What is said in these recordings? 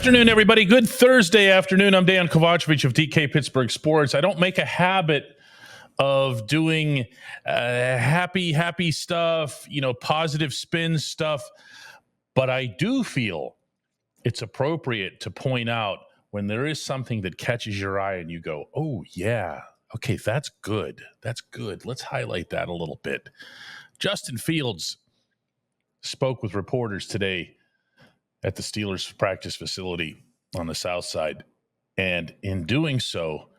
afternoon, everybody. Good Thursday afternoon. I'm Dejan Kovacevic of DK Pittsburgh Sports. I don't make a habit of doing happy stuff, positive spin stuff, but I do feel it's appropriate to point out when there is something that catches your eye and you go, oh, yeah, okay, that's good. That's good. Let's highlight that a little bit. Justin Fields spoke with reporters today at the Steelers practice facility on the south side. And in doing so,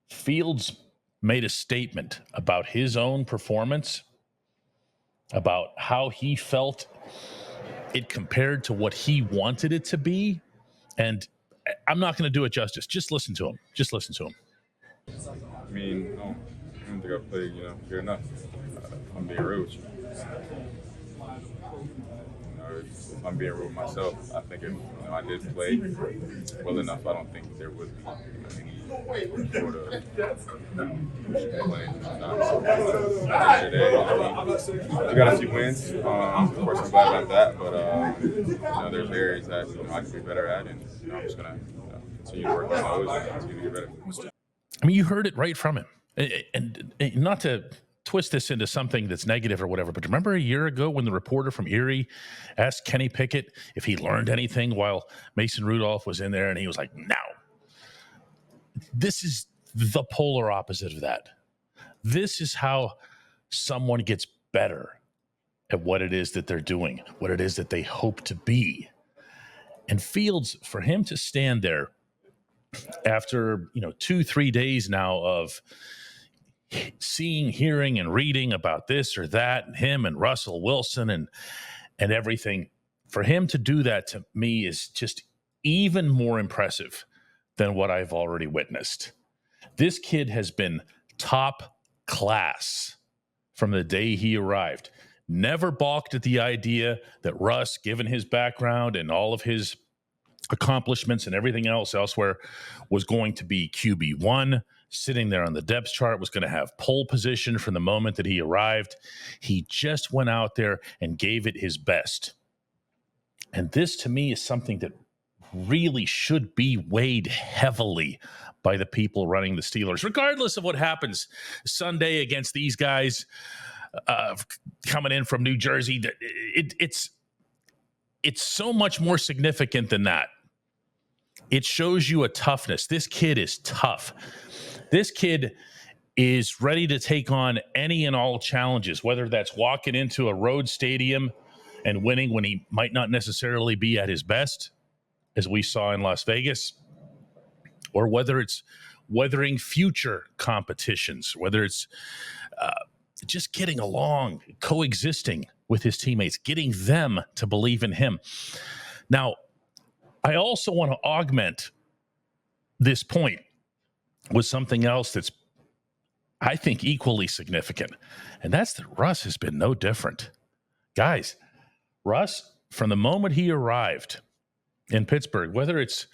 Fields made a statement about his own performance, about how he felt it compared to what he wanted it to be. And I'm not going to do it justice. Just listen to him. Just listen to him. I mean, no, I don't think I played, good enough. I'm being real with you. If I'm being real with myself, I think if I did play well enough, I don't think there would be any sort of complaint. We got a few wins. Of course, I'm glad about that, but there's areas that I can be better at, and I'm just gonna continue to work on those and continue to get better. I mean, you heard it right from him, and not to twist this into something that's negative or whatever, but remember a year ago when the reporter from Erie asked Kenny Pickett if he learned anything while Mason Rudolph was in there, and he was like, no. This is the polar opposite of that. This is how someone gets better at what it is that they're doing, what it is that they hope to be. And Fields, for him to stand there after 2-3 days now of seeing, hearing, and reading about this or that, and him and Russell Wilson and everything, for him to do that to me is just even more impressive than what I've already witnessed. This kid has been top class from the day he arrived. Never balked at the idea that Russ, given his background and all of his accomplishments and everything else elsewhere, was going to be QB1, sitting there on the depth chart, was going to have pole position from the moment that he arrived. He just went out there and gave it his best. And this, to me, is something that really should be weighed heavily by the people running the Steelers, regardless of what happens Sunday against these guys coming in from New Jersey. It's so much more significant than that. It shows you a toughness. This kid is tough. This kid is ready to take on any and all challenges, whether that's walking into a road stadium and winning when he might not necessarily be at his best, as we saw in Las Vegas, or whether it's weathering future competitions, whether it's just getting along, coexisting with his teammates, getting them to believe in him. Now, I also want to augment this point with something else that's, I think, equally significant, and that's that Russ has been no different. Guys, Russ, from the moment he arrived in Pittsburgh, whether it's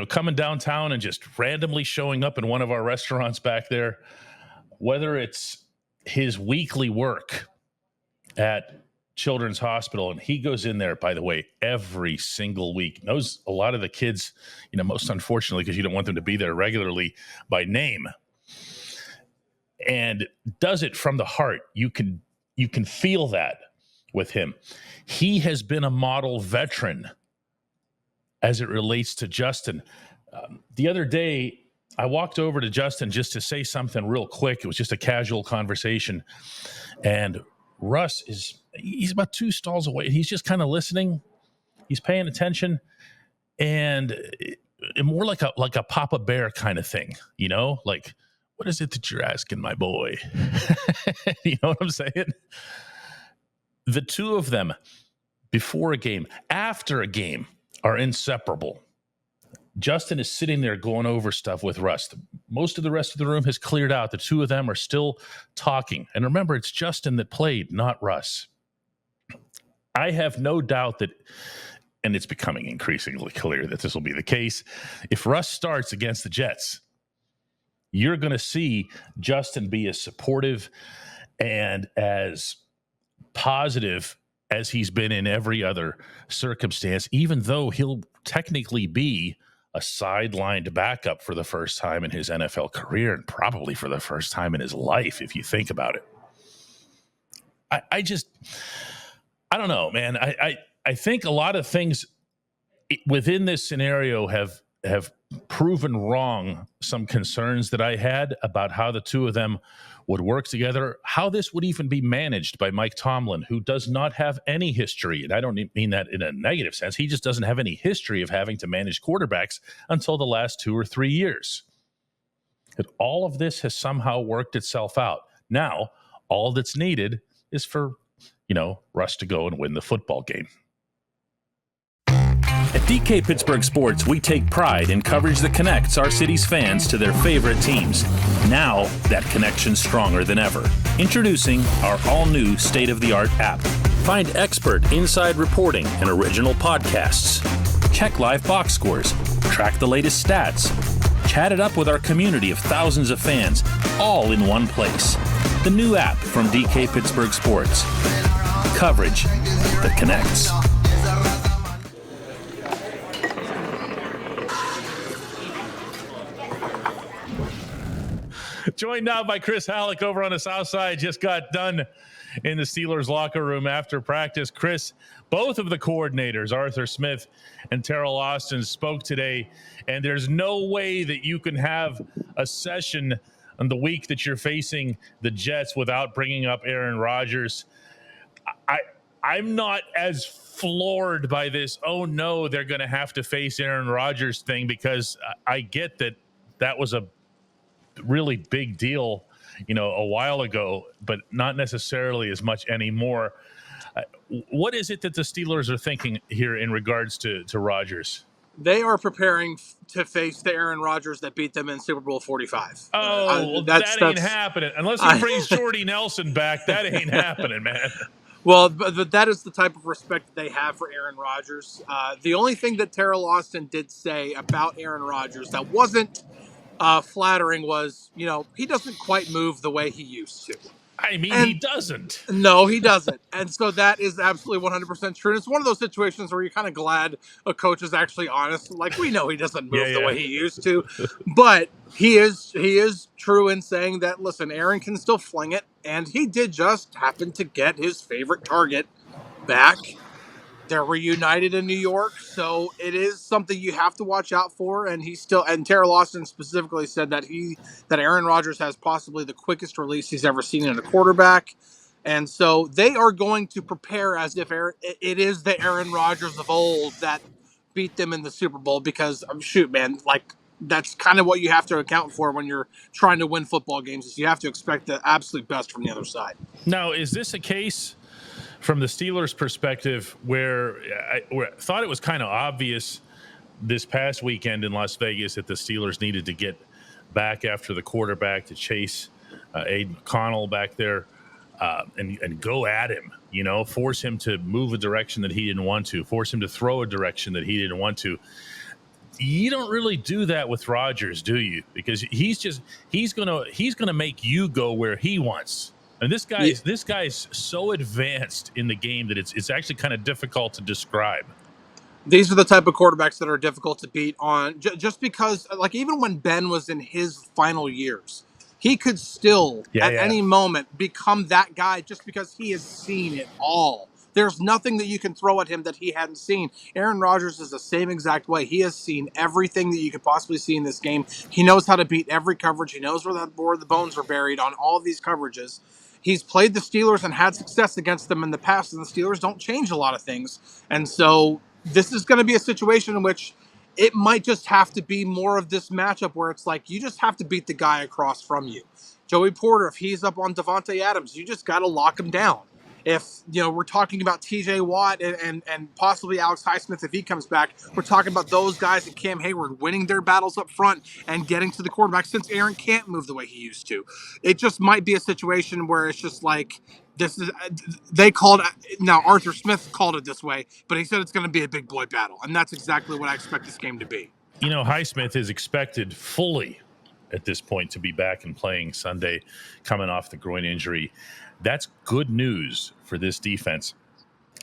coming downtown and just randomly showing up in one of our restaurants back there, whether it's his weekly work at Children's Hospital, and he goes in there, by the way, every single week, knows a lot of the kids, most unfortunately, because you don't want them to be there regularly, by name, and does it from the heart. You can feel that with him. He has been a model veteran as it relates to Justin. The other day, I walked over to Justin just to say something real quick. It was just a casual conversation. And Russ he's about 2 stalls away. He's just kind of listening. He's paying attention, and more like a Papa Bear kind of thing, like, what is it that you're asking, my boy? You know what I'm saying? The two of them, before a game, after a game, are inseparable. Justin is sitting there going over stuff with Russ. Most of the rest of the room has cleared out. The two of them are still talking. And remember, it's Justin that played, not Russ. I have no doubt that, and it's becoming increasingly clear that this will be the case, if Russ starts against the Jets, you're going to see Justin be as supportive and as positive as he's been in every other circumstance, even though he'll technically be a sidelined backup for the first time in his NFL career and probably for the first time in his life, if you think about it. I don't know, man. I think a lot of things within this scenario have proven wrong some concerns that I had about how the two of them would work together, how this would even be managed by Mike Tomlin, who does not have any history. And I don't mean that in a negative sense. He just doesn't have any history of having to manage quarterbacks until the last 2 or 3 years. And all of this has somehow worked itself out. Now, all that's needed is for, Russ to go and win the football game. At DK Pittsburgh Sports, we take pride in coverage that connects our city's fans to their favorite teams. Now, that connection's stronger than ever. Introducing our all-new state-of-the-art app. Find expert inside reporting and original podcasts. Check live box scores. Track the latest stats. Chat it up with our community of thousands of fans, all in one place. The new app from DK Pittsburgh Sports. Coverage that connects. Joined now by Chris Halleck over on the South Side. Just got done in the Steelers locker room after practice. Chris, both of the coordinators, Arthur Smith and Terrell Austin, spoke today, and there's no way that you can have a session on the week that you're facing the Jets without bringing up Aaron Rodgers. I'm not as floored by this, oh no, they're going to have to face Aaron Rodgers thing, because I get that was a really big deal, a while ago, but not necessarily as much anymore. What is it that the Steelers are thinking here in regards to Rodgers? They are preparing to face the Aaron Rodgers that beat them in Super Bowl 45. That ain't happening. Unless he brings Jordy Nelson back, that ain't happening, man. Well, but that is the type of respect they have for Aaron Rodgers. The only thing that Terrell Austin did say about Aaron Rodgers that wasn't flattering was, he doesn't quite move the way he used to. He doesn't. No, he doesn't. And so that is absolutely 100% true. And it's one of those situations where you're kind of glad a coach is actually honest. Like, we know he doesn't move the way he used to. But he is true in saying that, listen, Aaron can still fling it. And he did just happen to get his favorite target back. They're reunited in New York, so it is something you have to watch out for. And Terrell Austin specifically said that Aaron Rodgers has possibly the quickest release he's ever seen in a quarterback. And so they are going to prepare as if it is the Aaron Rodgers of old that beat them in the Super Bowl, because shoot, man, like that's kind of what you have to account for when you're trying to win football games, is you have to expect the absolute best from the other side. Now, is this a case from the Steelers' perspective where I thought it was kind of obvious this past weekend in Las Vegas that the Steelers needed to get back after the quarterback to chase Aiden McConnell back there and go at him, force him to move a direction that he didn't want to, force him to throw a direction that he didn't want to. You don't really do that with Rodgers, do you? Because he's gonna make you go where he wants. And this guy's so advanced in the game that it's actually kind of difficult to describe. These are the type of quarterbacks that are difficult to beat on, just because, like, even when Ben was in his final years, he could still any moment become that guy just because he has seen it all. There's nothing that you can throw at him that he hadn't seen. Aaron Rodgers is the same exact way. He has seen everything that you could possibly see in this game. He knows how to beat every coverage. He knows where the bones are buried on all of these coverages. He's played the Steelers and had success against them in the past, and the Steelers don't change a lot of things. And so this is going to be a situation in which it might just have to be more of this matchup where it's like you just have to beat the guy across from you. Joey Porter, if he's up on Devontae Adams, you just got to lock him down. If, we're talking about TJ Watt and possibly Alex Highsmith if he comes back, we're talking about those guys and Cam Hayward winning their battles up front and getting to the quarterback, since Aaron can't move the way he used to. It just might be a situation where it's just like, now Arthur Smith called it this way, but he said it's going to be a big boy battle. And that's exactly what I expect this game to be. Highsmith is expected fully at this point to be back and playing Sunday, coming off the groin injury. That's good news for this defense.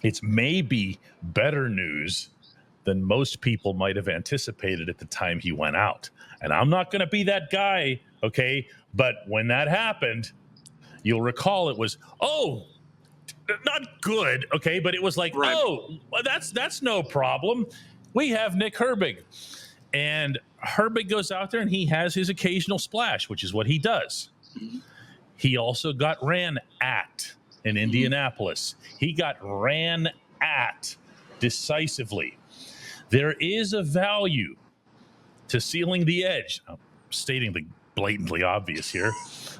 it's maybe better news than most people might have anticipated at the time he went out. And I'm not going to be that guy, okay? But when that happened, you'll recall it was, not good, okay? But it was like, Right. well, that's no problem. We have Nick Herbig. And Herbig goes out there and he has his occasional splash, which is what he does. Mm-hmm. He also got ran at in Indianapolis. He got ran at decisively. There is a value to sealing the edge. I'm stating the blatantly obvious here,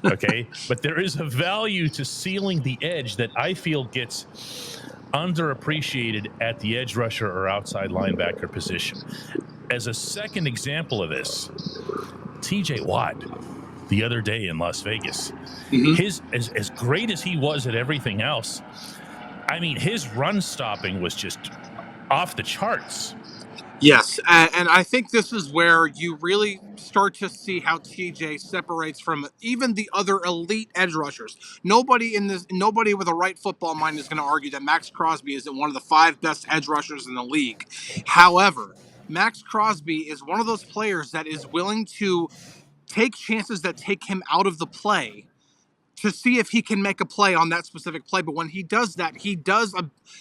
okay? But there is a value to sealing the edge that I feel gets underappreciated at the edge rusher or outside linebacker position. As a second example of this, TJ Watt, the other day in Las Vegas, his as great as he was at everything else, I mean, his run stopping was just off the charts. Yes, and I think this is where you really start to see how TJ separates from even the other elite edge rushers. Nobody with a right football mind is going to argue that Max Crosby isn't one of the 5 best edge rushers in the league. However, Max Crosby is one of those players that is willing to take chances that take him out of the play to see if he can make a play on that specific play. But when he does that, he does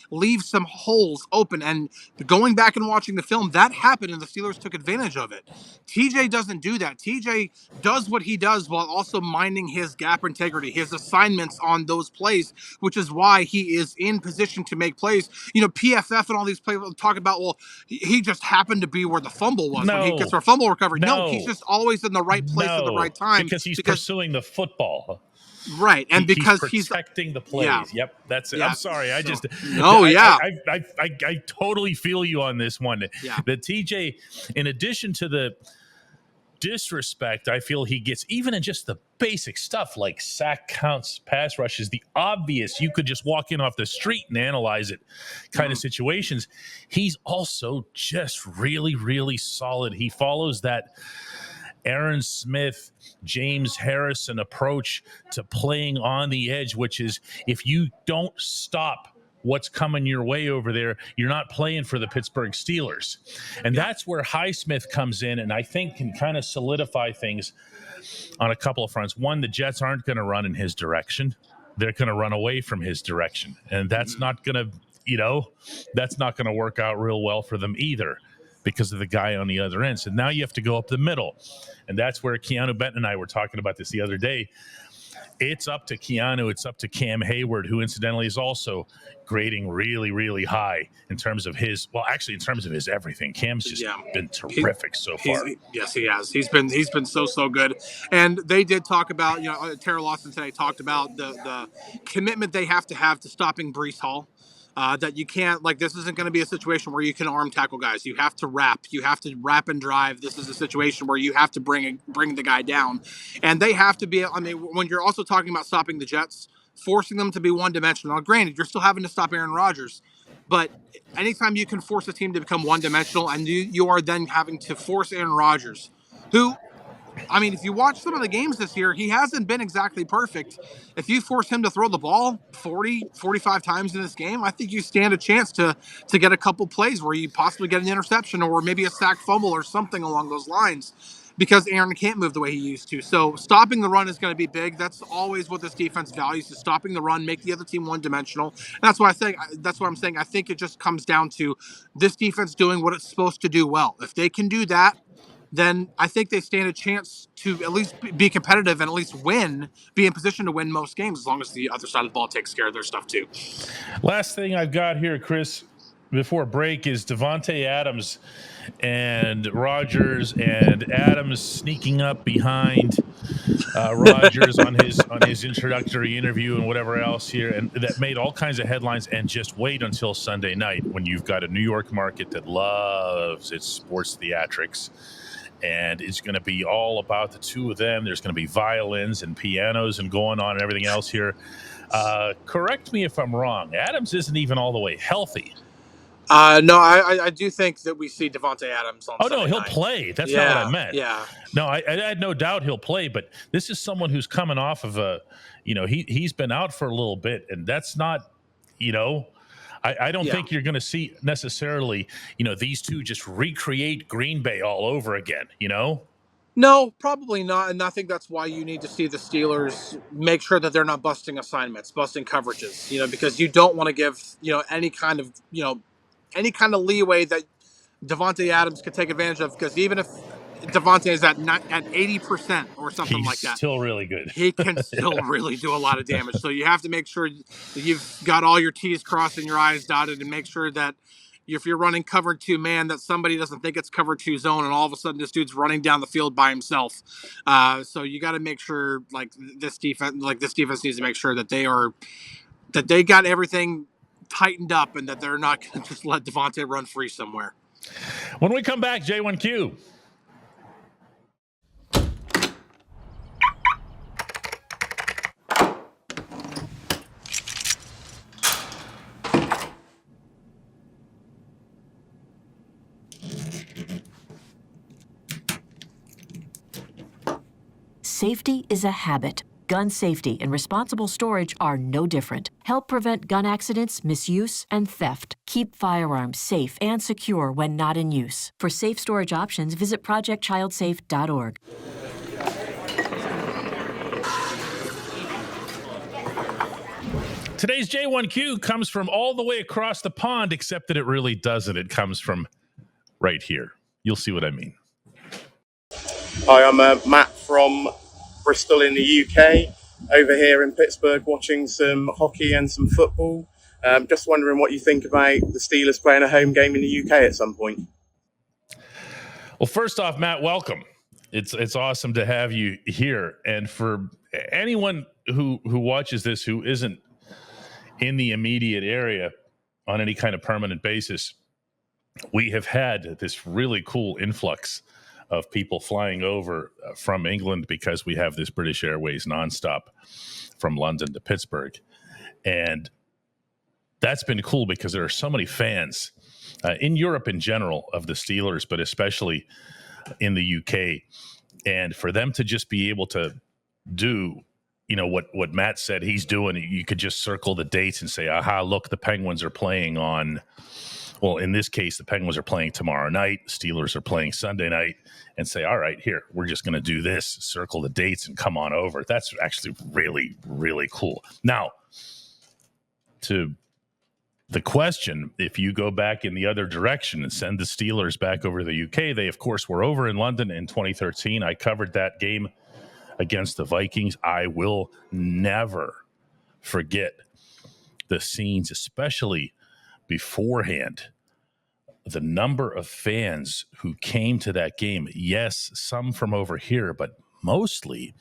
leave some holes open. And going back and watching the film, that happened and the Steelers took advantage of it. TJ doesn't do that. TJ does what he does while also minding his gap integrity, his assignments on those plays, which is why he is in position to make plays. You know, PFF and all these players talk about, well, he just happened to be where the fumble was when he gets for a fumble recovery. No, he's just always in the right place at the right time. Because he's pursuing the football. Right, and because he's protecting the plays. Yeah. Yep, that's it. Yeah. I'm sorry, I totally feel you on this one. Yeah. The TJ, in addition to the disrespect, I feel he gets even in just the basic stuff like sack counts, pass rushes, the obvious, you could just walk in off the street and analyze it kind of situations. He's also just really, really solid. He follows that Aaron Smith, James Harrison approach to playing on the edge, which is if you don't stop what's coming your way over there, you're not playing for the Pittsburgh Steelers. And that's where Highsmith comes in and I think can kind of solidify things on a couple of fronts. One, the Jets aren't going to run in his direction. They're going to run away from his direction. And that's not going to, that's not going to work out real well for them either, because of the guy on the other end. So now you have to go up the middle. And that's where Keanu Benton and I were talking about this the other day. It's up to Keanu. It's up to Cam Hayward, who incidentally is also grading really, really high in terms of his everything. Cam's just been terrific so far. Yes, he has. He's been so good. And they did talk about, Tara Lawson today talked about the commitment they have to stopping Breece Hall. That you can't, this isn't going to be a situation where you can arm tackle guys. You have to wrap. You have to wrap and drive. This is a situation where you have to bring the guy down. And they have to be, when you're also talking about stopping the Jets, forcing them to be one-dimensional. Now, granted, you're still having to stop Aaron Rodgers. But anytime you can force a team to become one-dimensional and you are then having to force Aaron Rodgers, who, if you watch some of the games this year, he hasn't been exactly perfect. If you force him to throw the ball 40, 45 times in this game, I think you stand a chance to get a couple plays where you possibly get an interception or maybe a sack fumble or something along those lines, because Aaron can't move the way he used to. So stopping the run is going to be big. That's always what this defense values, is stopping the run, make the other team one-dimensional. And that's what I'm saying. I think it just comes down to this defense doing what it's supposed to do well. If they can do that, then I think they stand a chance to at least be competitive and at least be in position to win most games, as long as the other side of the ball takes care of their stuff too. Last thing I've got here, Chris, before break, is Devontae Adams and Rodgers, and Adams sneaking up behind Rodgers on his introductory interview and whatever else here, and that made all kinds of headlines. And just wait until Sunday night, when you've got a New York market that loves its sports theatrics. And it's going to be all about the two of them. There's going to be violins and pianos and going on and everything else here. Correct me if I'm wrong. Adams isn't even all the way healthy. No, I do think that we see Devontae Adams on Sunday he'll night. play. That's not what I meant. Yeah. No, I had no doubt he'll play, but this is someone who's coming off of he's been out for a little bit, and that's not, I don't think you're going to see necessarily, these two just recreate Green Bay all over again, No, probably not. And I think that's why you need to see the Steelers make sure that they're not busting assignments, busting coverages, because you don't want to give, any kind of leeway that Devontae Adams could take advantage of. Because even if Devontae is at 80% or something like that, he's still really good. He can still really do a lot of damage. So you have to make sure that you've got all your T's crossed and your I's dotted, and make sure that if you're running cover 2 man, that somebody doesn't think it's cover 2 zone, and all of a sudden this dude's running down the field by himself. So you got to make sure, this defense needs to make sure that they got everything tightened up, and that they're not going to just let Devontae run free somewhere. When we come back, J1Q. Safety is a habit. Gun safety and responsible storage are no different. Help prevent gun accidents, misuse, and theft. Keep firearms safe and secure when not in use. For safe storage options, visit projectchildsafe.org. Today's J1Q comes from all the way across the pond, except that it really doesn't. It comes from right here. You'll see what I mean. Hi, I'm Matt from Bristol in the UK, over here in Pittsburgh watching some hockey and some football. Just wondering what you think about the Steelers playing a home game in the UK at some point. Well, first off, Matt, welcome. It's awesome to have you here. And for anyone who watches this who isn't in the immediate area on any kind of permanent basis, we have had this really cool influx of people flying over from England because we have this British Airways nonstop from London to Pittsburgh. And that's been cool because there are so many fans in Europe in general of the Steelers, but especially in the UK. And for them to just be able to do, what Matt said he's doing, you could just circle the dates and say, aha, look, the Penguins are playing on, well, in this case, the Penguins are playing tomorrow night, Steelers are playing Sunday night, and say, all right, here, we're just going to do this, circle the dates and come on over. That's actually really, really cool. Now, to the question, if you go back in the other direction and send the Steelers back over to the UK, they, of course, were over in London in 2013. I covered that game against the Vikings. I will never forget the scenes, especially beforehand. The number of fans who came to that game, yes, some from over here, but mostly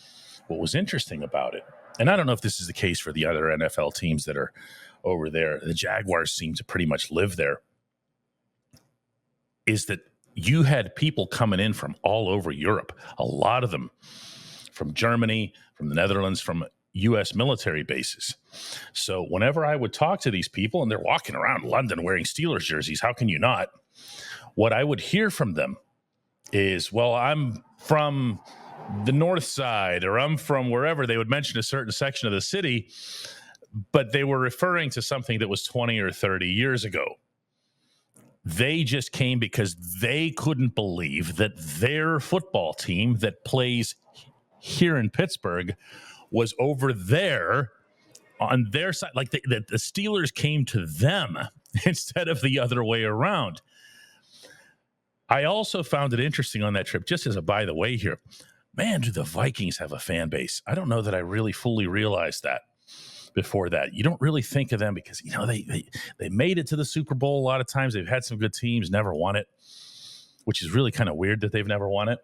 what was interesting about it, and I don't know if this is the case for the other NFL teams that are over there, the Jaguars seem to pretty much live there, is that you had people coming in from all over Europe, a lot of them from Germany, from the Netherlands, from U.S. military bases. So whenever I would talk to these people, and they're walking around London wearing Steelers jerseys, how can you not? What I would hear from them is, well, I'm from the north side, or I'm from wherever. They would mention a certain section of the city, but they were referring to something that was 20 or 30 years ago. They just came because they couldn't believe that their football team that plays here in Pittsburgh was over there on their side. Like the Steelers came to them instead of the other way around. I also found it interesting on that trip, just as a by the way here, man, do the Vikings have a fan base. I don't know that I really fully realized that before that. You don't really think of them because, they made it to the Super Bowl a lot of times. They've had some good teams, never won it, which is really kind of weird that they've never won it.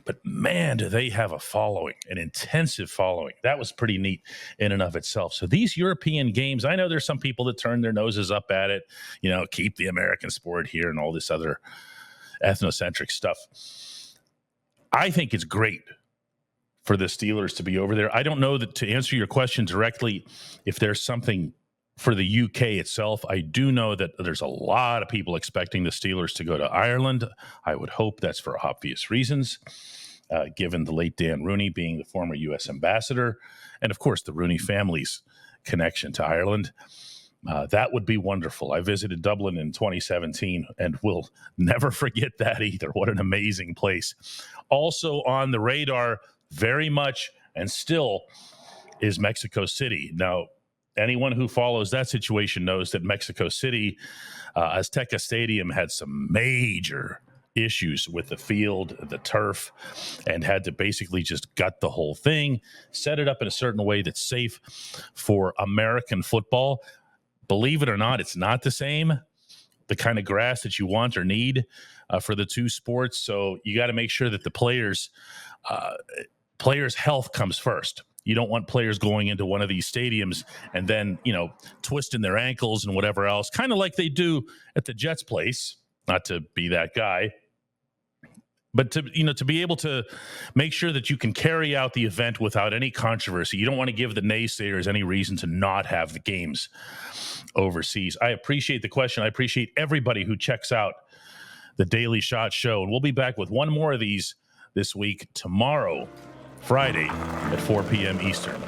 But man, do they have a following, an intensive following. That was pretty neat in and of itself. So these European games, I know there's some people that turn their noses up at it, keep the American sport here and all this other ethnocentric stuff. I think it's great for the Steelers to be over there. I don't know that, to answer your question directly, if there's something for the UK itself. I do know that there's a lot of people expecting the Steelers to go to Ireland. I would hope that's for obvious reasons, given the late Dan Rooney being the former U.S. ambassador, and of course the Rooney family's connection to Ireland. That would be wonderful. I visited Dublin in 2017 and will never forget that either. What an amazing place. Also on the radar very much and still is Mexico City. Now, anyone who follows that situation knows that Mexico City, Azteca Stadium had some major issues with the field, the turf, and had to basically just gut the whole thing, set it up in a certain way that's safe for American football. Believe it or not, it's not the same, the kind of grass that you want or need for the two sports. So you got to make sure that the players' health comes first. You don't want players going into one of these stadiums and then, twisting their ankles and whatever else, kind of like they do at the Jets place, not to be that guy. But to be able to make sure that you can carry out the event without any controversy. You don't want to give the naysayers any reason to not have the games overseas. I appreciate the question. I appreciate everybody who checks out the Daily Shot Show. And we'll be back with one more of these this week tomorrow, Friday at 4 p.m. Eastern.